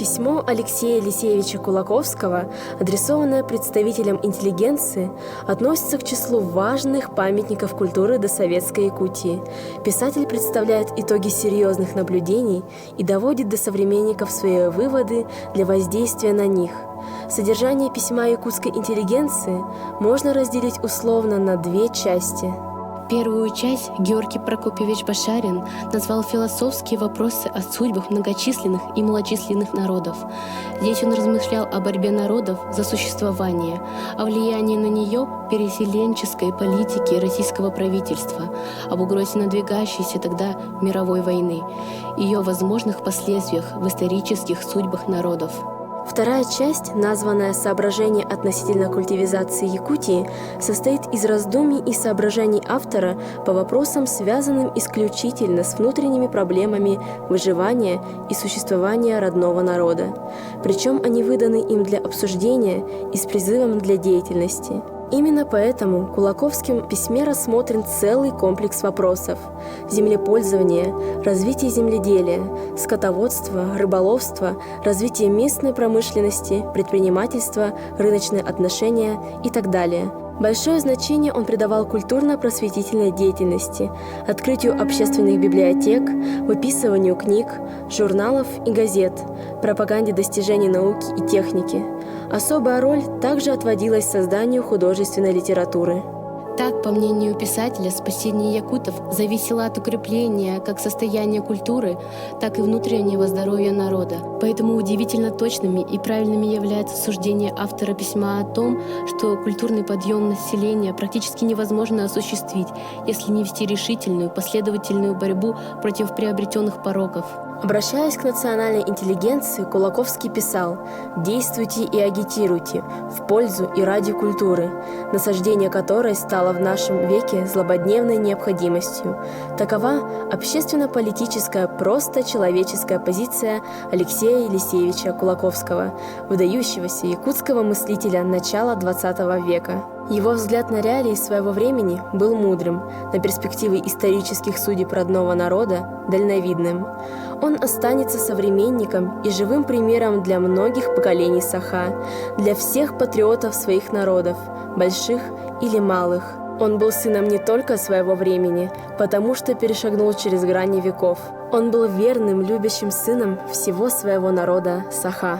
Письмо Алексея Елисеевича Кулаковского, адресованное представителям интеллигенции, относится к числу важных памятников культуры досоветской Якутии. Писатель представляет итоги серьезных наблюдений и доводит до современников свои выводы для воздействия на них. Содержание письма якутской интеллигенции можно разделить условно на две части. Первую часть Георгий Прокопьевич Башарин назвал «Философские вопросы о судьбах многочисленных и малочисленных народов». Здесь он размышлял о борьбе народов за существование, о влиянии на нее переселенческой политики российского правительства, об угрозе надвигающейся тогда мировой войны, ее возможных последствиях в исторических судьбах народов. Вторая часть, названная «Соображения относительно культивизации Якутии», состоит из раздумий и соображений автора по вопросам, связанным исключительно с внутренними проблемами выживания и существования родного народа. Причем они выданы им для обсуждения и с призывом для деятельности. Именно поэтому в Кулаковском письме рассмотрен целый комплекс вопросов: землепользование, развитие земледелия, скотоводство, рыболовство, развитие местной промышленности, предпринимательство, рыночные отношения и так далее. Большое значение он придавал культурно-просветительной деятельности, открытию общественных библиотек, выписыванию книг, журналов и газет, пропаганде достижений науки и техники. Особая роль также отводилась созданию художественной литературы. Так, по мнению писателя, спасение якутов зависело от укрепления как состояния культуры, так и внутреннего здоровья народа. Поэтому удивительно точными и правильными являются суждения автора письма о том, что культурный подъем населения практически невозможно осуществить, если не вести решительную, последовательную борьбу против приобретенных пороков. Обращаясь к национальной интеллигенции, Кулаковский писал: «Действуйте и агитируйте в пользу и ради культуры, насаждение которой стало в нашем веке злободневной необходимостью». Такова общественно-политическая, просто человеческая позиция Алексея Елисеевича Кулаковского, выдающегося якутского мыслителя начала XX века. Его взгляд на реалии своего времени был мудрым, на перспективы исторических судеб родного народа – дальновидным. Он останется современником и живым примером для многих поколений Саха, для всех патриотов своих народов, больших или малых. Он был сыном не только своего времени, потому что перешагнул через грани веков. Он был верным, любящим сыном всего своего народа Саха.